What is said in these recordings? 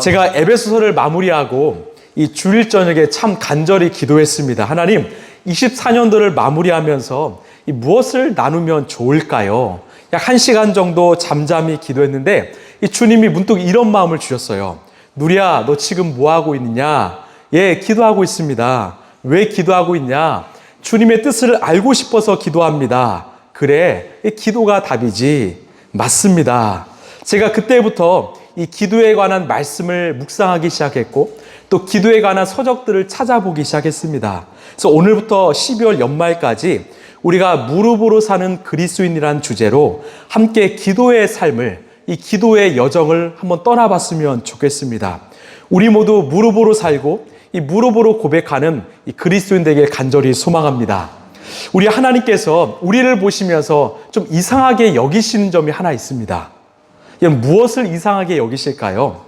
제가 에베소서를 마무리하고 이 주일 저녁에 참 간절히 기도했습니다. 하나님, 24년도를 마무리하면서 무엇을 나누면 좋을까요? 약 1시간 정도 잠잠히 기도했는데 이 주님이 문득 이런 마음을 주셨어요. 누리야, 너 지금 뭐 하고 있느냐? 예, 기도하고 있습니다. 왜 기도하고 있냐? 주님의 뜻을 알고 싶어서 기도합니다. 그래, 기도가 답이지. 맞습니다. 제가 그때부터 이 기도에 관한 말씀을 묵상하기 시작했고 또 기도에 관한 서적들을 찾아보기 시작했습니다. 그래서 오늘부터 12월 연말까지 우리가 무릎으로 사는 그리스도인이라는 주제로 함께 기도의 삶을, 이 기도의 여정을 한번 떠나봤으면 좋겠습니다. 우리 모두 무릎으로 살고 이 무릎으로 고백하는 이 그리스도인 되길 간절히 소망합니다. 우리 하나님께서 우리를 보시면서 좀 이상하게 여기시는 점이 하나 있습니다. 무엇을 이상하게 여기실까요?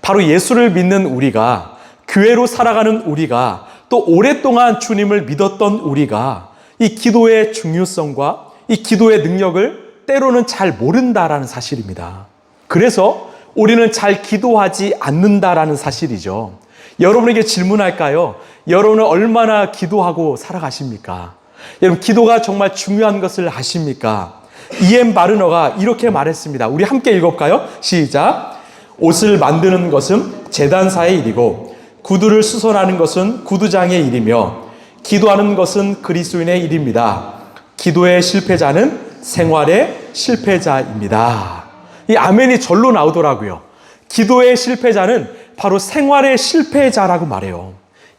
바로 예수를 믿는 우리가, 교회로 살아가는 우리가, 또 오랫동안 주님을 믿었던 우리가 이 기도의 중요성과 이 기도의 능력을 때로는 잘 모른다라는 사실입니다. 그래서 우리는 잘 기도하지 않는다라는 사실이죠. 여러분에게 질문할까요? 여러분은 얼마나 기도하고 살아가십니까? 여러분, 기도가 정말 중요한 것을 아십니까? E.M. 바르너가 이렇게 말했습니다. 우리 함께 읽어볼까요? 시작. 옷을 만드는 것은 제단사의 일이고 구두를 수선하는 것은 구두장의 일이며 기도하는 것은 그리스도인의 일입니다. 기도의 실패자는 생활의 실패자입니다. 이 아멘이 절로 나오더라고요. 기도의 실패자는 바로 생활의 실패자라고 말해요.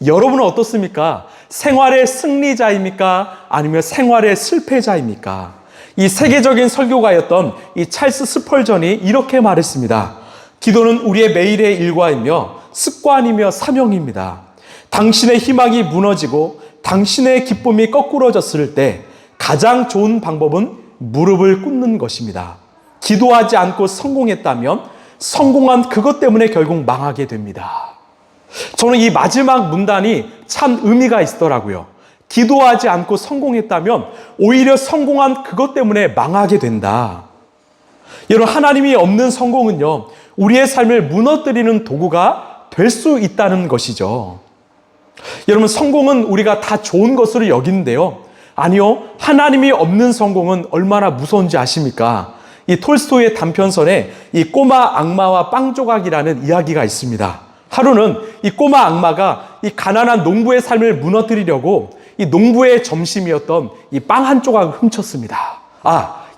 여러분은 어떻습니까? 생활의 승리자입니까? 아니면 생활의 실패자입니까? 이 세계적인 설교가였던 이 찰스 스펄전이 이렇게 말했습니다. 기도는 우리의 매일의 일과이며 습관이며 사명입니다. 당신의 희망이 무너지고 당신의 기쁨이 거꾸러졌을 때 가장 좋은 방법은 무릎을 꿇는 것입니다. 기도하지 않고 성공했다면 성공한 그것 때문에 결국 망하게 됩니다. 저는 이 마지막 문단이 참 의미가 있더라고요. 기도하지 않고 성공했다면 오히려 성공한 그것 때문에 망하게 된다. 여러분, 하나님이 없는 성공은요, 우리의 삶을 무너뜨리는 도구가 될 수 있다는 것이죠. 여러분, 성공은 우리가 다 좋은 것으로 여기는데요. 아니요, 하나님이 없는 성공은 얼마나 무서운지 아십니까? 이 톨스토이의 단편선에 이 꼬마 악마와 빵 조각이라는 이야기가 있습니다. 하루는 이 꼬마 악마가 이 가난한 농부의 삶을 무너뜨리려고 이 농부의 점심이었던 이 빵 한 조각을 훔쳤습니다.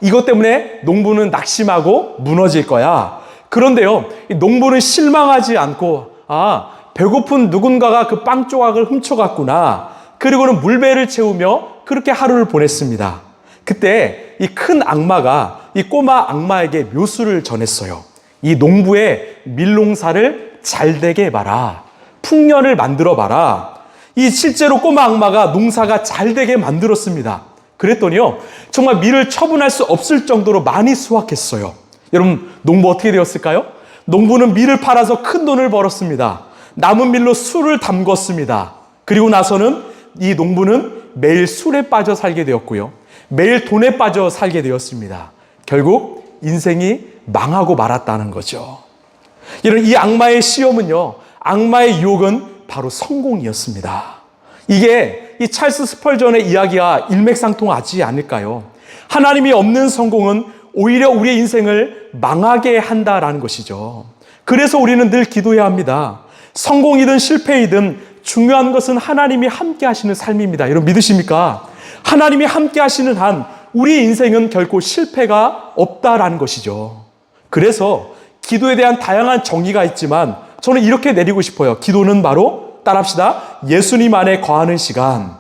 이것 때문에 농부는 낙심하고 무너질 거야. 그런데요, 이 농부는 실망하지 않고 배고픈 누군가가 그 빵 조각을 훔쳐갔구나. 그리고는 물배를 채우며 그렇게 하루를 보냈습니다. 그때 이 큰 악마가 이 꼬마 악마에게 묘수를 전했어요. 이 농부의 밀농사를 잘되게 해봐라. 풍년을 만들어봐라. 이 실제로 꼬마 악마가 농사가 잘되게 만들었습니다. 그랬더니요, 정말 밀을 처분할 수 없을 정도로 많이 수확했어요. 여러분, 농부 어떻게 되었을까요? 농부는 밀을 팔아서 큰 돈을 벌었습니다. 남은 밀로 술을 담궜습니다. 그리고 나서는 이 농부는 매일 술에 빠져 살게 되었고요. 매일 돈에 빠져 살게 되었습니다. 결국 인생이 망하고 말았다는 거죠. 이런 이 악마의 시험은요, 악마의 유혹은 바로 성공이었습니다. 이게 이 찰스 스펄전의 이야기와 일맥상통하지 않을까요? 하나님이 없는 성공은 오히려 우리의 인생을 망하게 한다라는 것이죠. 그래서 우리는 늘 기도해야 합니다. 성공이든 실패이든 중요한 것은 하나님이 함께 하시는 삶입니다. 여러분, 믿으십니까? 하나님이 함께 하시는 한 우리 인생은 결코 실패가 없다라는 것이죠. 그래서 기도에 대한 다양한 정의가 있지만 저는 이렇게 내리고 싶어요. 기도는 바로, 따라합시다, 예수님 안에 거하는 시간.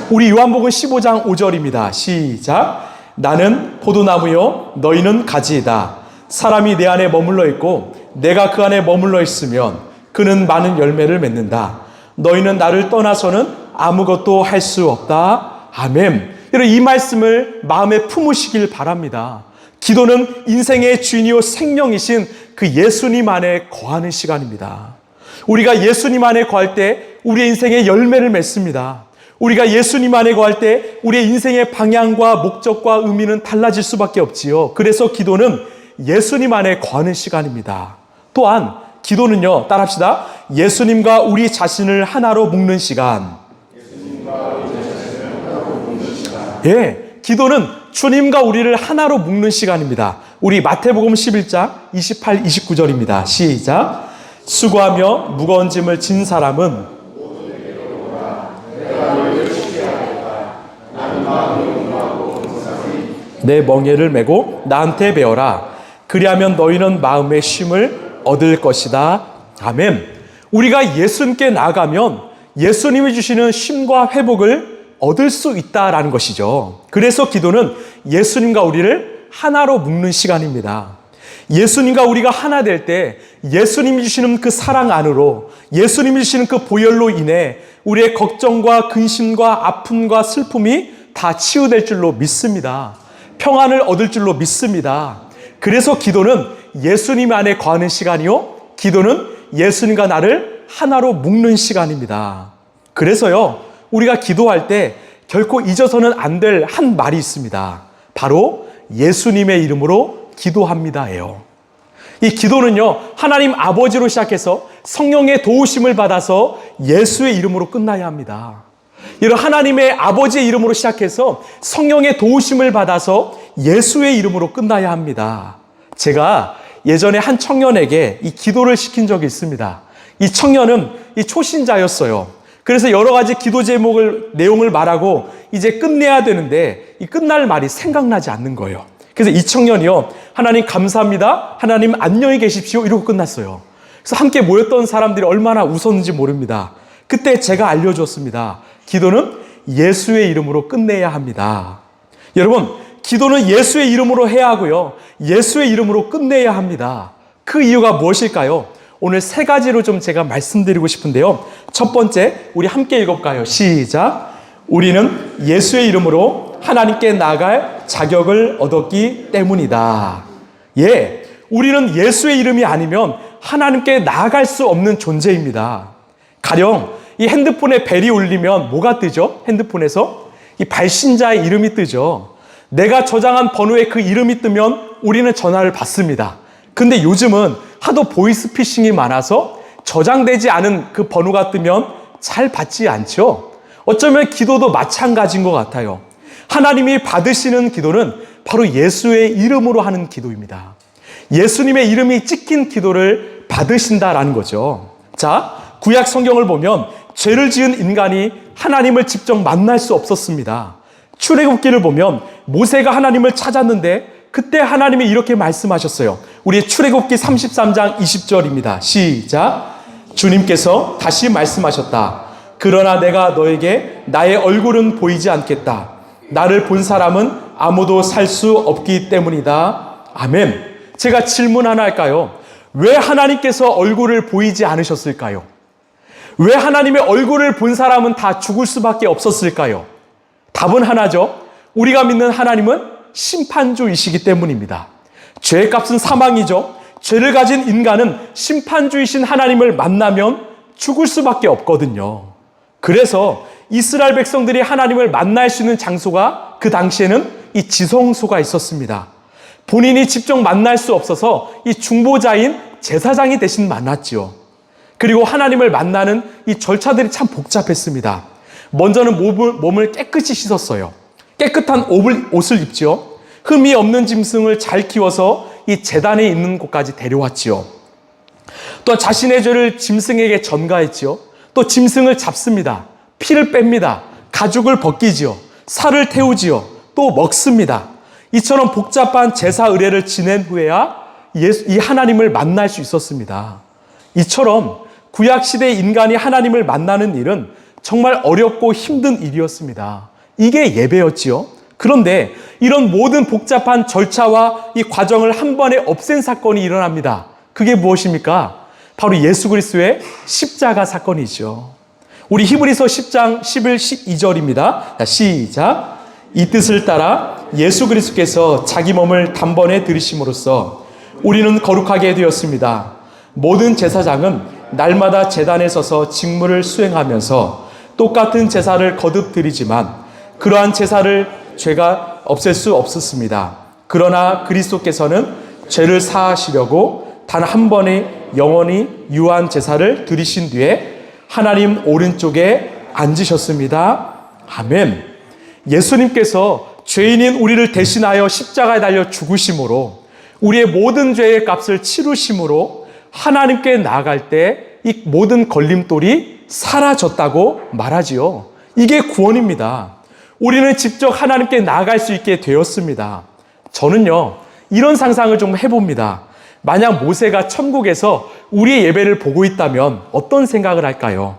우리 요한복음 15장 5절입니다. 시작. 나는 포도나무요 너희는 가지이다. 사람이 내 안에 머물러 있고 내가 그 안에 머물러 있으면 그는 많은 열매를 맺는다. 너희는 나를 떠나서는 아무것도 할 수 없다. 아멘. 여러분, 이 말씀을 마음에 품으시길 바랍니다. 기도는 인생의 주인이요 생명이신 그 예수님 안에 거하는 시간입니다. 우리가 예수님 안에 거할 때 우리의 인생의 열매를 맺습니다. 우리가 예수님 안에 거할 때 우리의 인생의 방향과 목적과 의미는 달라질 수밖에 없지요. 그래서 기도는 예수님 안에 거하는 시간입니다. 또한 기도는요, 따라합시다. 예수님과 우리 자신을 하나로 묶는 시간. 예, 기도는 주님과 우리를 하나로 묶는 시간입니다. 우리 마태복음 11장 28, 29절입니다. 시작. 수고하며 무거운 짐을 진 사람은 내 멍에를 메고 나한테 배워라. 그리하면 너희는 마음의 쉼을 얻을 것이다. 아멘. 우리가 예수님께 나아가면 예수님이 주시는 쉼과 회복을 얻을 수 있다라는 것이죠. 그래서 기도는 예수님과 우리를 하나로 묶는 시간입니다. 예수님과 우리가 하나 될 때 예수님이 주시는 그 사랑 안으로, 예수님이 주시는 그 보혈로 인해 우리의 걱정과 근심과 아픔과 슬픔이 다 치유될 줄로 믿습니다. 평안을 얻을 줄로 믿습니다. 그래서 기도는 예수님 안에 거하는 시간이요, 기도는 예수님과 나를 하나로 묶는 시간입니다. 그래서요, 우리가 기도할 때 결코 잊어서는 안 될 한 말이 있습니다. 바로 예수님의 이름으로 기도합니다예요. 이 기도는요, 하나님 아버지로 시작해서 성령의 도우심을 받아서 예수의 이름으로 끝나야 합니다. 이런 하나님의 아버지의 이름으로 시작해서 성령의 도우심을 받아서 예수의 이름으로 끝나야 합니다. 제가 예전에 한 청년에게 이 기도를 시킨 적이 있습니다. 이 청년은 이 초신자였어요. 그래서 여러 가지 기도 내용을 말하고 이제 끝내야 되는데 이 끝날 말이 생각나지 않는 거예요. 그래서 이 청년이요, 하나님 감사합니다, 하나님 안녕히 계십시오, 이러고 끝났어요. 그래서 함께 모였던 사람들이 얼마나 웃었는지 모릅니다. 그때 제가 알려줬습니다. 기도는 예수의 이름으로 끝내야 합니다. 여러분, 기도는 예수의 이름으로 해야 하고요, 예수의 이름으로 끝내야 합니다. 그 이유가 무엇일까요? 오늘 세 가지로 좀 제가 말씀드리고 싶은데요. 첫 번째, 우리 함께 읽어볼까요? 시작. 우리는 예수의 이름으로 하나님께 나아갈 자격을 얻었기 때문이다. 예, 우리는 예수의 이름이 아니면 하나님께 나아갈 수 없는 존재입니다. 가령 이 핸드폰에 벨이 울리면 뭐가 뜨죠? 핸드폰에서 이 발신자의 이름이 뜨죠. 내가 저장한 번호에 그 이름이 뜨면 우리는 전화를 받습니다. 근데 요즘은 하도 보이스피싱이 많아서 저장되지 않은 그 번호가 뜨면 잘 받지 않죠. 어쩌면 기도도 마찬가지인 것 같아요. 하나님이 받으시는 기도는 바로 예수의 이름으로 하는 기도입니다. 예수님의 이름이 찍힌 기도를 받으신다라는 거죠. 자, 구약 성경을 보면 죄를 지은 인간이 하나님을 직접 만날 수 없었습니다. 출애굽기를 보면 모세가 하나님을 찾았는데 그때 하나님이 이렇게 말씀하셨어요. 우리 출애굽기 33장 20절입니다. 시작. 주님께서 다시 말씀하셨다. 그러나 내가 너에게 나의 얼굴은 보이지 않겠다. 나를 본 사람은 아무도 살 수 없기 때문이다. 아멘. 제가 질문 하나 할까요? 왜 하나님께서 얼굴을 보이지 않으셨을까요? 왜 하나님의 얼굴을 본 사람은 다 죽을 수밖에 없었을까요? 답은 하나죠. 우리가 믿는 하나님은 심판주이시기 때문입니다. 죄의 값은 사망이죠. 죄를 가진 인간은 심판주이신 하나님을 만나면 죽을 수밖에 없거든요. 그래서 이스라엘 백성들이 하나님을 만날 수 있는 장소가 그 당시에는 이 지성소가 있었습니다. 본인이 직접 만날 수 없어서 이 중보자인 제사장이 대신 만났지요. 그리고 하나님을 만나는 이 절차들이 참 복잡했습니다. 먼저는 몸을 깨끗이 씻었어요. 깨끗한 옷을 입지요. 흠이 없는 짐승을 잘 키워서 이 제단에 있는 곳까지 데려왔지요. 또 자신의 죄를 짐승에게 전가했지요. 또 짐승을 잡습니다. 피를 뺍니다. 가죽을 벗기지요. 살을 태우지요. 또 먹습니다. 이처럼 복잡한 제사 의례를 지낸 후에야 이 하나님을 만날 수 있었습니다. 이처럼 구약시대의 인간이 하나님을 만나는 일은 정말 어렵고 힘든 일이었습니다. 이게 예배였지요. 그런데 이런 모든 복잡한 절차와 이 과정을 한 번에 없앤 사건이 일어납니다. 그게 무엇입니까? 바로 예수 그리스도의 십자가 사건이죠. 우리 히브리서 10장 11, 12절입니다. 시작. 이 뜻을 따라 예수 그리스도께서 자기 몸을 단번에 들이심으로써 우리는 거룩하게 되었습니다. 모든 제사장은 날마다 제단에 서서 직무를 수행하면서 똑같은 제사를 거듭 드리지만 그러한 제사를 죄가 없앨 수 없었습니다. 그러나 그리스도께서는 죄를 사하시려고 단 한 번의 영원히 유한 제사를 드리신 뒤에 하나님 오른쪽에 앉으셨습니다. 아멘. 예수님께서 죄인인 우리를 대신하여 십자가에 달려 죽으심으로 우리의 모든 죄의 값을 치루심으로 하나님께 나아갈 때 이 모든 걸림돌이 사라졌다고 말하지요. 이게 구원입니다. 우리는 직접 하나님께 나아갈 수 있게 되었습니다. 저는요, 이런 상상을 좀 해봅니다. 만약 모세가 천국에서 우리의 예배를 보고 있다면 어떤 생각을 할까요?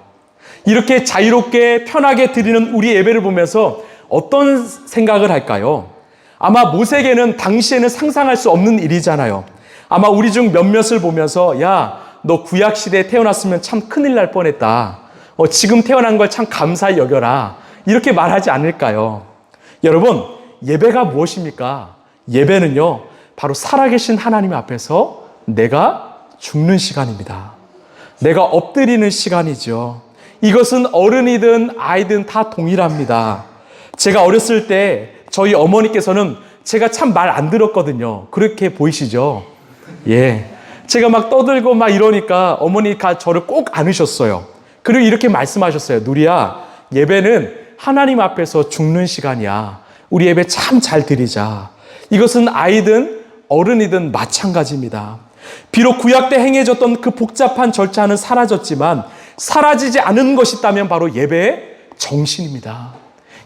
이렇게 자유롭게 편하게 드리는 우리 예배를 보면서 어떤 생각을 할까요? 아마 모세에게는 당시에는 상상할 수 없는 일이잖아요. 아마 우리 중 몇몇을 보면서 야, 너 구약시대에 태어났으면 참 큰일 날 뻔했다. 지금 태어난 걸 참 감사히 여겨라. 이렇게 말하지 않을까요? 여러분, 예배가 무엇입니까? 예배는요, 바로 살아계신 하나님 앞에서 내가 죽는 시간입니다. 내가 엎드리는 시간이죠. 이것은 어른이든 아이든 다 동일합니다. 제가 어렸을 때 저희 어머니께서는 제가 참 말 안 들었거든요. 그렇게 보이시죠? 예. 제가 막 떠들고 막 이러니까 어머니가 저를 꼭 안으셨어요. 그리고 이렇게 말씀하셨어요. 누리야, 예배는 하나님 앞에서 죽는 시간이야. 우리 예배 참 잘 드리자. 이것은 아이든 어른이든 마찬가지입니다. 비록 구약 때 행해졌던 그 복잡한 절차는 사라졌지만 사라지지 않은 것이 있다면 바로 예배의 정신입니다.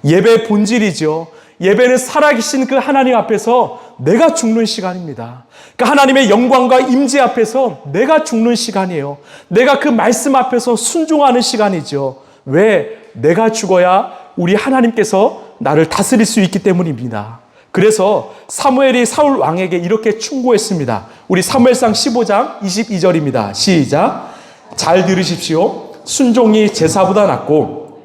예배의 본질이죠. 예배는 살아계신 그 하나님 앞에서 내가 죽는 시간입니다. 그 하나님의 영광과 임재 앞에서 내가 죽는 시간이에요. 내가 그 말씀 앞에서 순종하는 시간이죠. 왜? 내가 죽어야 우리 하나님께서 나를 다스릴 수 있기 때문입니다. 그래서 사무엘이 사울 왕에게 이렇게 충고했습니다. 우리 사무엘상 15장 22절입니다. 시작. 잘 들으십시오. 순종이 제사보다 낫고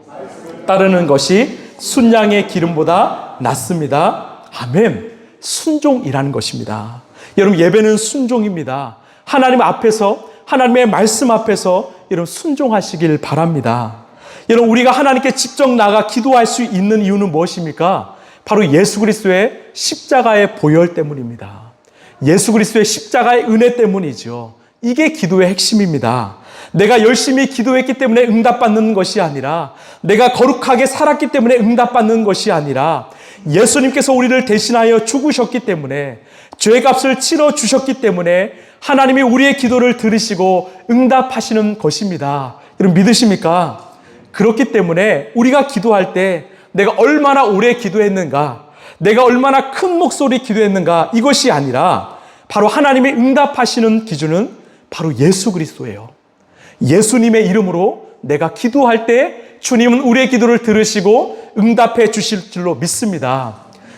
따르는 것이 순양의 기름보다 낫습니다. 아멘. 순종이라는 것입니다. 여러분, 예배는 순종입니다. 하나님 앞에서, 하나님의 말씀 앞에서 여러분 순종하시길 바랍니다. 여러분, 우리가 하나님께 직접 나가 기도할 수 있는 이유는 무엇입니까? 바로 예수 그리스도의 십자가의 보혈 때문입니다. 예수 그리스도의 십자가의 은혜 때문이죠. 이게 기도의 핵심입니다. 내가 열심히 기도했기 때문에 응답받는 것이 아니라, 내가 거룩하게 살았기 때문에 응답받는 것이 아니라, 예수님께서 우리를 대신하여 죽으셨기 때문에, 죄값을 치러주셨기 때문에 하나님이 우리의 기도를 들으시고 응답하시는 것입니다. 여러분, 믿으십니까? 그렇기 때문에 우리가 기도할 때 내가 얼마나 오래 기도했는가, 내가 얼마나 큰 목소리 기도했는가, 이것이 아니라 바로 하나님이 응답하시는 기준은 바로 예수 그리스도예요. 예수님의 이름으로 내가 기도할 때 주님은 우리의 기도를 들으시고 응답해 주실 줄로 믿습니다.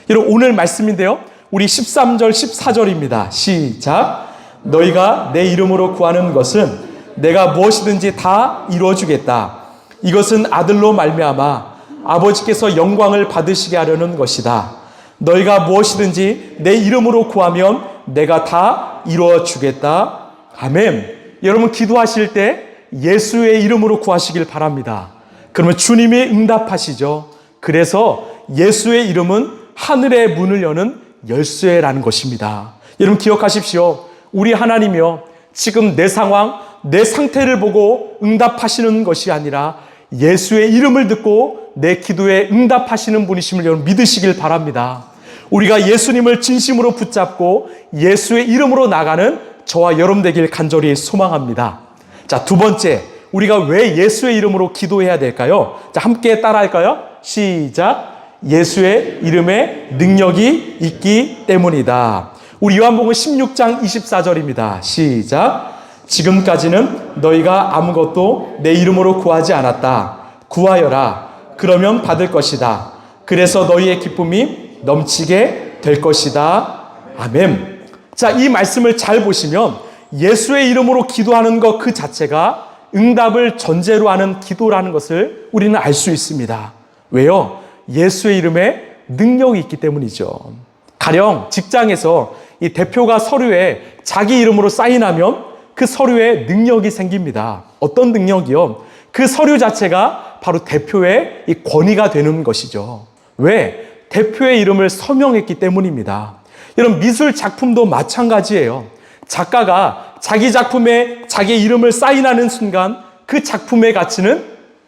여러분, 오늘 말씀인데요, 우리 13절 14절입니다. 시작. 너희가 내 이름으로 구하는 것은 내가 무엇이든지 다 이루어주겠다. 이것은 아들로 말미암아 아버지께서 영광을 받으시게 하려는 것이다. 너희가 무엇이든지 내 이름으로 구하면 내가 다 이루어주겠다. 아멘. 여러분, 기도하실 때 예수의 이름으로 구하시길 바랍니다. 그러면 주님이 응답하시죠. 그래서 예수의 이름은 하늘의 문을 여는 열쇠라는 것입니다. 여러분, 기억하십시오. 우리 하나님이요, 지금 내 상황, 내 상태를 보고 응답하시는 것이 아니라 예수의 이름을 듣고 내 기도에 응답하시는 분이심을 여러분 믿으시길 바랍니다. 우리가 예수님을 진심으로 붙잡고 예수의 이름으로 나가는 저와 여러분 되길 간절히 소망합니다. 자, 두 번째, 우리가 왜 예수의 이름으로 기도해야 될까요? 자, 함께 따라할까요? 시작. 예수의 이름에 능력이 있기 때문이다. 우리 요한복음 16장 24절입니다. 시작. 지금까지는 너희가 아무것도 내 이름으로 구하지 않았다. 구하여라. 그러면 받을 것이다. 그래서 너희의 기쁨이 넘치게 될 것이다. 아멘. 자, 이 말씀을 잘 보시면 예수의 이름으로 기도하는 것 그 자체가 응답을 전제로 하는 기도라는 것을 우리는 알 수 있습니다. 왜요? 예수의 이름에 능력이 있기 때문이죠. 가령 직장에서 이 대표가 서류에 자기 이름으로 사인하면 그 서류에 능력이 생깁니다. 어떤 능력이요? 그 서류 자체가 바로 대표의 이 권위가 되는 것이죠. 왜? 대표의 이름을 서명했기 때문입니다. 여러분, 미술 작품도 마찬가지예요. 작가가 자기 작품에 자기 이름을 사인하는 순간 그 작품의 가치는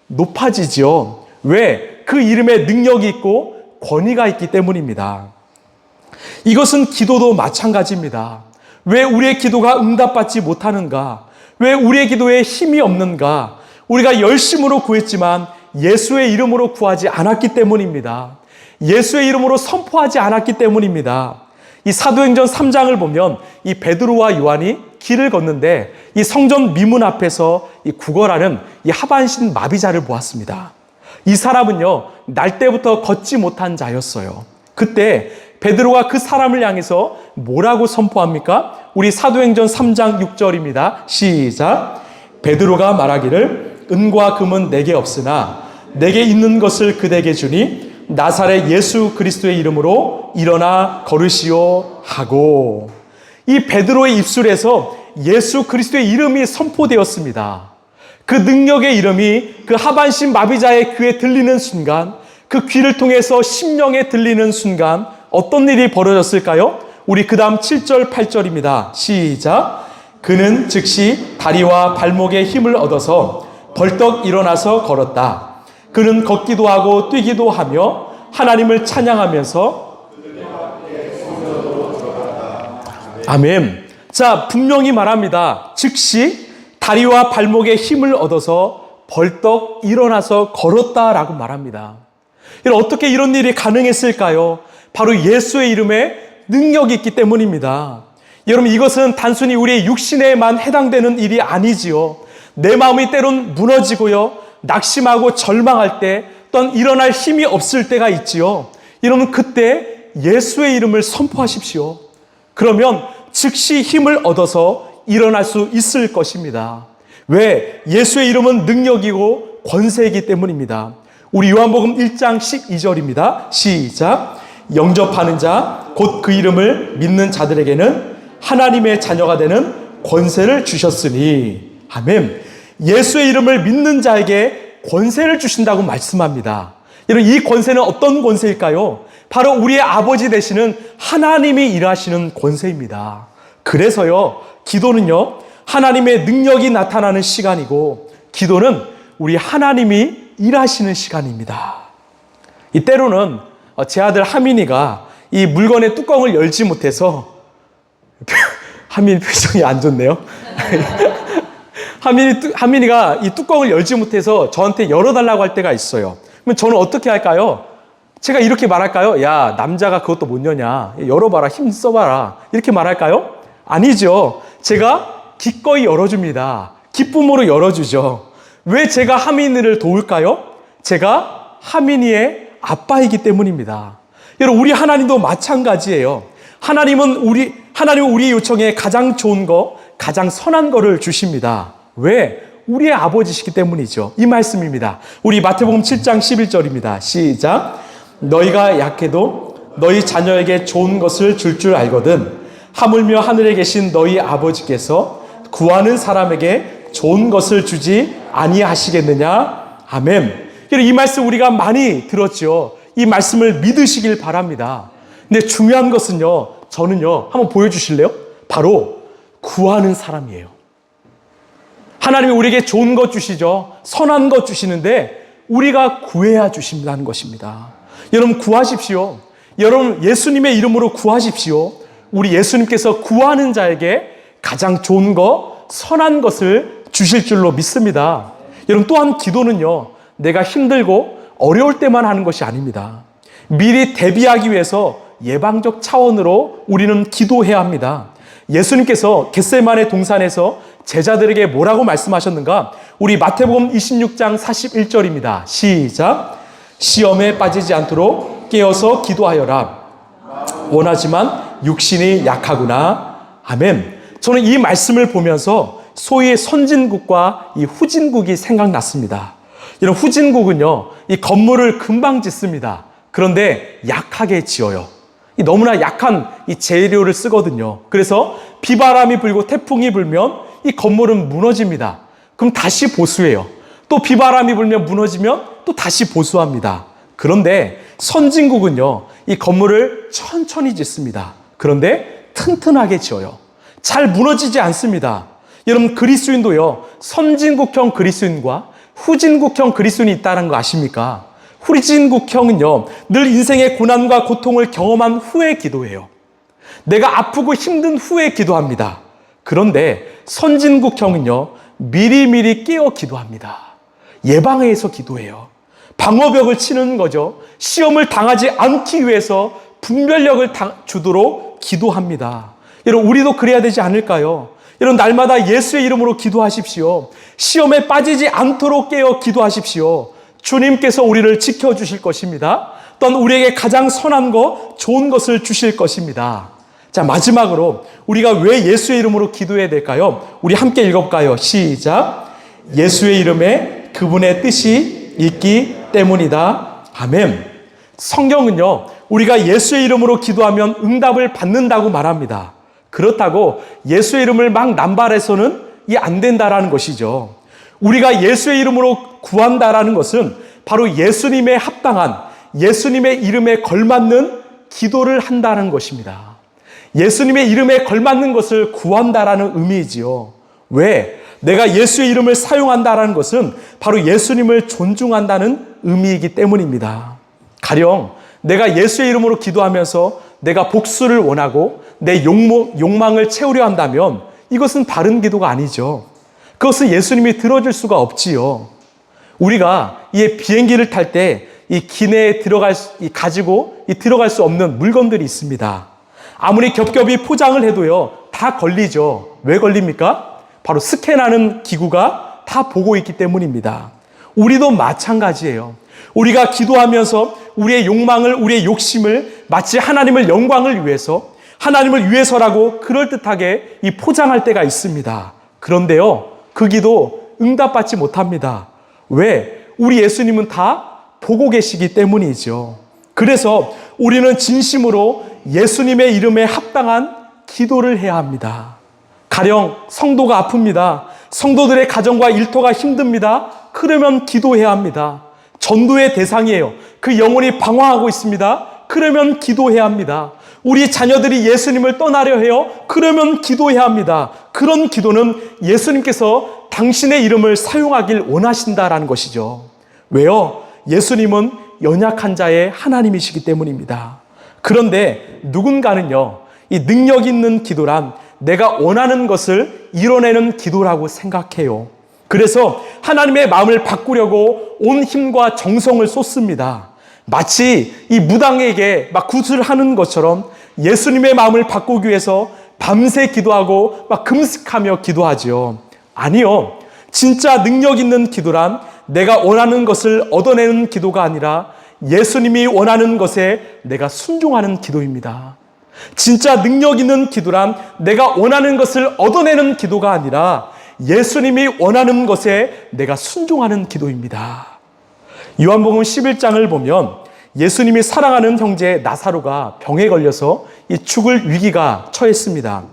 높아지지요. 왜? 그 이름에 능력이 있고 권위가 있기 때문입니다. 이것은 기도도 마찬가지입니다. 왜 우리의 기도가 응답받지 못하는가? 왜 우리의 기도에 힘이 없는가? 우리가 열심으로 구했지만 예수의 이름으로 구하지 않았기 때문입니다. 예수의 이름으로 선포하지 않았기 때문입니다. 이 사도행전 3장을 보면 이 베드로와 요한이 길을 걷는데 이 성전 미문 앞에서 이 구걸하는 이 하반신 마비자를 보았습니다. 이 사람은요, 날 때부터 걷지 못한 자였어요. 그때 베드로가 그 사람을 향해서 뭐라고 선포합니까? 우리 사도행전 3장 6절입니다. 시작. 베드로가 말하기를 은과 금은 내게 없으나 내게 있는 것을 그대에게 주니 나사렛 예수 그리스도의 이름으로 일어나 걸으시오 하고, 이 베드로의 입술에서 예수 그리스도의 이름이 선포되었습니다. 그 능력의 이름이 그 하반신 마비자의 귀에 들리는 순간, 그 귀를 통해서 심령에 들리는 순간 어떤 일이 벌어졌을까요? 우리 그 다음 7절 8절입니다. 시작. 그는 즉시 다리와 발목에 힘을 얻어서 벌떡 일어나서 걸었다. 그는 걷기도 하고 뛰기도 하며 하나님을 찬양하면서 아멘. 자, 분명히 말합니다. 즉시 다리와 발목에 힘을 얻어서 벌떡 일어나서 걸었다라고 말합니다. 어떻게 이런 일이 가능했을까요? 바로 예수의 이름에 능력이 있기 때문입니다. 여러분, 이것은 단순히 우리의 육신에만 해당되는 일이 아니지요. 내 마음이 때론 무너지고요, 낙심하고 절망할 때, 또한 일어날 힘이 없을 때가 있지요. 여러분, 그때 예수의 이름을 선포하십시오. 그러면 즉시 힘을 얻어서 일어날 수 있을 것입니다. 왜? 예수의 이름은 능력이고 권세이기 때문입니다. 우리 요한복음 1장 12절입니다. 시작. 영접하는 자, 곧 그 이름을 믿는 자들에게는 하나님의 자녀가 되는 권세를 주셨으니. 아멘. 예수의 이름을 믿는 자에게 권세를 주신다고 말씀합니다. 여러분, 이 권세는 어떤 권세일까요? 바로 우리의 아버지 되시는 하나님이 일하시는 권세입니다. 그래서요, 기도는요, 하나님의 능력이 나타나는 시간이고, 기도는 우리 하나님이 일하시는 시간입니다. 이 때로는 제 아들 하민이가 이 물건의 뚜껑을 열지 못해서 하민이 표정이 안 좋네요. 하민이가 이 뚜껑을 열지 못해서 저한테 열어달라고 할 때가 있어요. 그러면 저는 어떻게 할까요? 제가 이렇게 말할까요? 야, 남자가 그것도 못 여냐? 열어봐라, 힘 써봐라. 이렇게 말할까요? 아니죠. 제가 기꺼이 열어줍니다. 기쁨으로 열어주죠. 왜 제가 하민이를 도울까요? 제가 하민이의 아빠이기 때문입니다. 여러분, 우리 하나님도 마찬가지예요. 하나님은 우리의 요청에 가장 좋은 거, 가장 선한 거를 주십니다. 왜? 우리의 아버지시기 때문이죠. 이 말씀입니다. 우리 마태복음 7장 11절입니다. 시작. 너희가 약해도 너희 자녀에게 좋은 것을 줄 알거든 하물며 하늘에 계신 너희 아버지께서 구하는 사람에게 좋은 것을 주지 아니하시겠느냐? 아멘. 이 말씀 우리가 많이 들었죠. 이 말씀을 믿으시길 바랍니다. 근데 중요한 것은요, 저는요, 한번 보여주실래요? 바로 구하는 사람이에요. 하나님이 우리에게 좋은 것 주시죠. 선한 것 주시는데 우리가 구해야 주신다는 것입니다. 여러분, 구하십시오. 여러분, 예수님의 이름으로 구하십시오. 우리 예수님께서 구하는 자에게 가장 좋은 것, 선한 것을 주실 줄로 믿습니다. 여러분, 또한 기도는요, 내가 힘들고 어려울 때만 하는 것이 아닙니다. 미리 대비하기 위해서 예방적 차원으로 우리는 기도해야 합니다. 예수님께서 겟세마네 동산에서 제자들에게 뭐라고 말씀하셨는가? 우리 마태복음 26장 41절입니다. 시작. 시험에 빠지지 않도록 깨어서 기도하여라. 원하지만 육신이 약하구나. 아멘. 저는 이 말씀을 보면서 소위 선진국과 이 후진국이 생각났습니다. 이런 후진국은요, 이 건물을 금방 짓습니다. 그런데 약하게 지어요. 너무나 약한 이 재료를 쓰거든요. 그래서 비바람이 불고 태풍이 불면 이 건물은 무너집니다. 그럼 다시 보수해요. 또 비바람이 불면 무너지면 또 다시 보수합니다. 그런데 선진국은요, 이 건물을 천천히 짓습니다. 그런데 튼튼하게 지어요. 잘 무너지지 않습니다. 여러분, 그리스도인도요, 선진국형 그리스도인과 후진국형 그리스도인이 있다는 거 아십니까? 후진국형은요, 늘 인생의 고난과 고통을 경험한 후에 기도해요. 내가 아프고 힘든 후에 기도합니다. 그런데 선진국형은요, 미리미리 깨어 기도합니다. 예방해서 기도해요. 방어벽을 치는 거죠. 시험을 당하지 않기 위해서 분별력을 주도록 기도합니다. 여러분, 우리도 그래야 되지 않을까요? 여러분, 날마다 예수의 이름으로 기도하십시오. 시험에 빠지지 않도록 깨어 기도하십시오. 주님께서 우리를 지켜주실 것입니다. 또한 우리에게 가장 선한 것, 좋은 것을 주실 것입니다. 자, 마지막으로 우리가 왜 예수의 이름으로 기도해야 될까요? 우리 함께 읽어볼까요? 시작. 예수의 이름에 그분의 뜻이 있기 때문이다. 아멘. 성경은요, 우리가 예수의 이름으로 기도하면 응답을 받는다고 말합니다. 그렇다고 예수의 이름을 막 남발해서는 이 안 된다라는 것이죠. 우리가 예수의 이름으로 구한다라는 것은 바로 예수님에 합당한, 예수님의 이름에 걸맞는 기도를 한다는 것입니다. 예수님의 이름에 걸맞는 것을 구한다라는 의미이지요. 왜? 내가 예수의 이름을 사용한다라는 것은 바로 예수님을 존중한다는 의미이기 때문입니다. 가령 내가 예수의 이름으로 기도하면서 내가 복수를 원하고 내 욕망을 채우려 한다면 이것은 바른 기도가 아니죠. 그것은 예수님이 들어줄 수가 없지요. 우리가 이 비행기를 탈 때 이 기내에 들어갈 수 없는 물건들이 있습니다. 아무리 겹겹이 포장을 해도요, 다 걸리죠. 왜 걸립니까? 바로 스캔하는 기구가 다 보고 있기 때문입니다. 우리도 마찬가지예요. 우리가 기도하면서 우리의 욕망을, 우리의 욕심을 마치 하나님을 영광을 위해서, 하나님을 위해서라고 그럴듯하게 이 포장할 때가 있습니다. 그런데요, 그 기도 응답받지 못합니다. 왜? 우리 예수님은 다 보고 계시기 때문이죠. 그래서 우리는 진심으로 예수님의 이름에 합당한 기도를 해야 합니다. 가령 성도가 아픕니다. 성도들의 가정과 일터가 힘듭니다. 그러면 기도해야 합니다. 전도의 대상이에요. 그 영혼이 방황하고 있습니다. 그러면 기도해야 합니다. 우리 자녀들이 예수님을 떠나려 해요. 그러면 기도해야 합니다. 그런 기도는 예수님께서 당신의 이름을 사용하길 원하신다라는 것이죠. 왜요? 예수님은 연약한 자의 하나님이시기 때문입니다. 그런데 누군가는요, 이 능력 있는 기도란 내가 원하는 것을 이뤄내는 기도라고 생각해요. 그래서 하나님의 마음을 바꾸려고 온 힘과 정성을 쏟습니다. 마치 이 무당에게 막 굿을 하는 것처럼 예수님의 마음을 바꾸기 위해서 밤새 기도하고 막 금식하며 기도하지요. 아니요. 진짜 능력 있는 기도란 내가 원하는 것을 얻어내는 기도가 아니라 예수님이 원하는 것에 내가 순종하는 기도입니다. 진짜 능력 있는 기도란 내가 원하는 것을 얻어내는 기도가 아니라 예수님이 원하는 것에 내가 순종하는 기도입니다. 요한복음 11장을 보면 예수님이 사랑하는 형제 나사로가 병에 걸려서 이 죽을 위기가 처했습니다.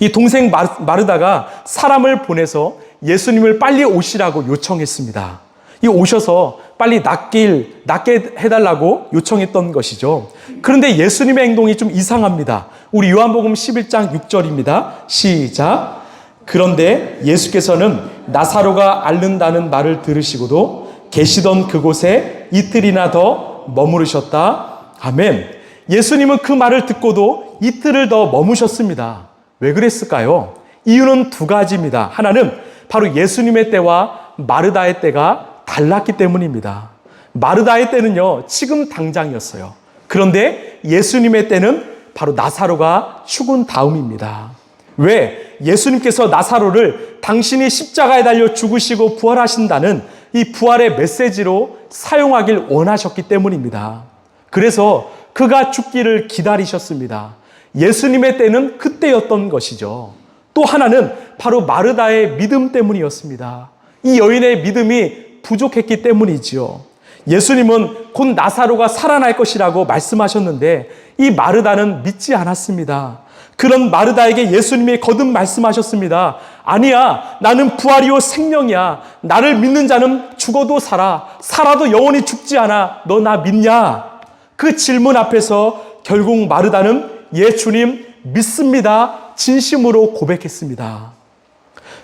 이 동생 마르다가 사람을 보내서 예수님을 빨리 오시라고 요청했습니다. 이 오셔서 빨리 낫게 해달라고 요청했던 것이죠. 그런데 예수님의 행동이 좀 이상합니다. 우리 요한복음 11장 6절입니다. 시작. 그런데 예수께서는 나사로가 앓는다는 말을 들으시고도 계시던 그곳에 이틀이나 더 머무르셨다. 아멘. 예수님은 그 말을 듣고도 이틀을 더 머무셨습니다. 왜 그랬을까요? 이유는 두 가지입니다. 하나는 바로 예수님의 때와 마르다의 때가 달랐기 때문입니다. 마르다의 때는요, 지금 당장이었어요. 그런데 예수님의 때는 바로 나사로가 죽은 다음입니다. 왜? 예수님께서 나사로를 당신이 십자가에 달려 죽으시고 부활하신다는 이 부활의 메시지로 사용하길 원하셨기 때문입니다. 그래서 그가 죽기를 기다리셨습니다. 예수님의 때는 그때였던 것이죠. 또 하나는 바로 마르다의 믿음 때문이었습니다. 이 여인의 믿음이 부족했기 때문이지요. 예수님은 곧 나사로가 살아날 것이라고 말씀하셨는데 이 마르다는 믿지 않았습니다. 그런 마르다에게 예수님이 거듭 말씀하셨습니다. 아니야, 나는 부활이요 생명이야. 나를 믿는 자는 죽어도 살아도 영원히 죽지 않아. 너 나 믿냐? 그 질문 앞에서 결국 마르다는 예 주님 믿습니다. 진심으로 고백했습니다.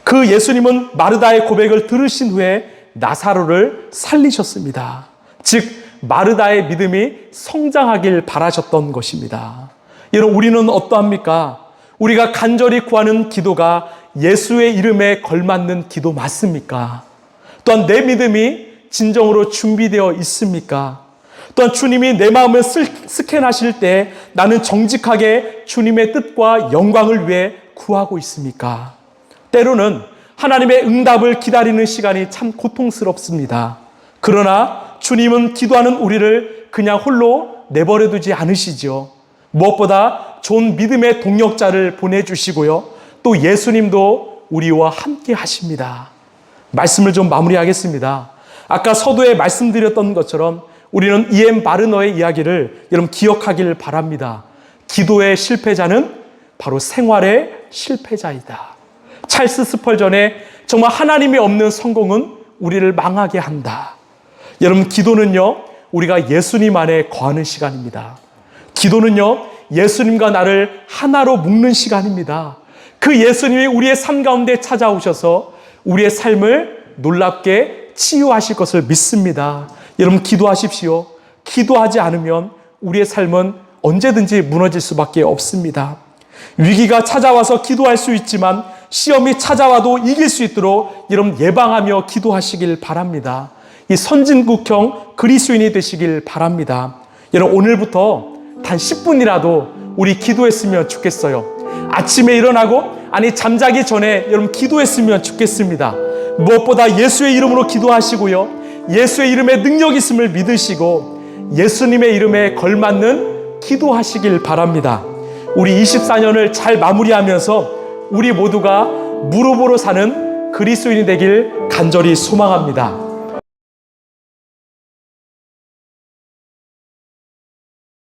그 예수님은 마르다의 고백을 들으신 후에 나사로를 살리셨습니다. 즉 마르다의 믿음이 성장하길 바라셨던 것입니다. 여러분, 우리는 어떠합니까? 우리가 간절히 구하는 기도가 예수의 이름에 걸맞는 기도 맞습니까? 또한 내 믿음이 진정으로 준비되어 있습니까? 또한 주님이 내 마음을 스캔하실 때 나는 정직하게 주님의 뜻과 영광을 위해 구하고 있습니까? 때로는 하나님의 응답을 기다리는 시간이 참 고통스럽습니다. 그러나 주님은 기도하는 우리를 그냥 홀로 내버려 두지 않으시죠. 무엇보다 좋은 믿음의 동력자를 보내주시고요. 또 예수님도 우리와 함께 하십니다. 말씀을 좀 마무리하겠습니다. 아까 서두에 말씀드렸던 것처럼 우리는 E.M. 바르너의 이야기를 여러분 기억하길 바랍니다. 기도의 실패자는 바로 생활의 실패자이다. 찰스 스펄전의 정말 하나님이 없는 성공은 우리를 망하게 한다. 여러분, 기도는요, 우리가 예수님 안에 거하는 시간입니다. 기도는요, 예수님과 나를 하나로 묶는 시간입니다. 그 예수님이 우리의 삶 가운데 찾아오셔서 우리의 삶을 놀랍게 치유하실 것을 믿습니다. 여러분, 기도하십시오. 기도하지 않으면 우리의 삶은 언제든지 무너질 수밖에 없습니다. 위기가 찾아와서 기도할 수 있지만 시험이 찾아와도 이길 수 있도록 여러분 예방하며 기도하시길 바랍니다. 이 선진국형 그리스도인이 되시길 바랍니다. 여러분, 오늘부터 단 10분이라도 우리 기도했으면 좋겠어요. 아침에 일어나고 잠자기 전에 여러분 기도했으면 좋겠습니다. 무엇보다 예수의 이름으로 기도하시고요. 예수의 이름에 능력이 있음을 믿으시고 예수님의 이름에 걸맞는 기도하시길 바랍니다. 우리 24년을 잘 마무리하면서 우리 모두가 무릎으로 사는 그리스도인이 되길 간절히 소망합니다.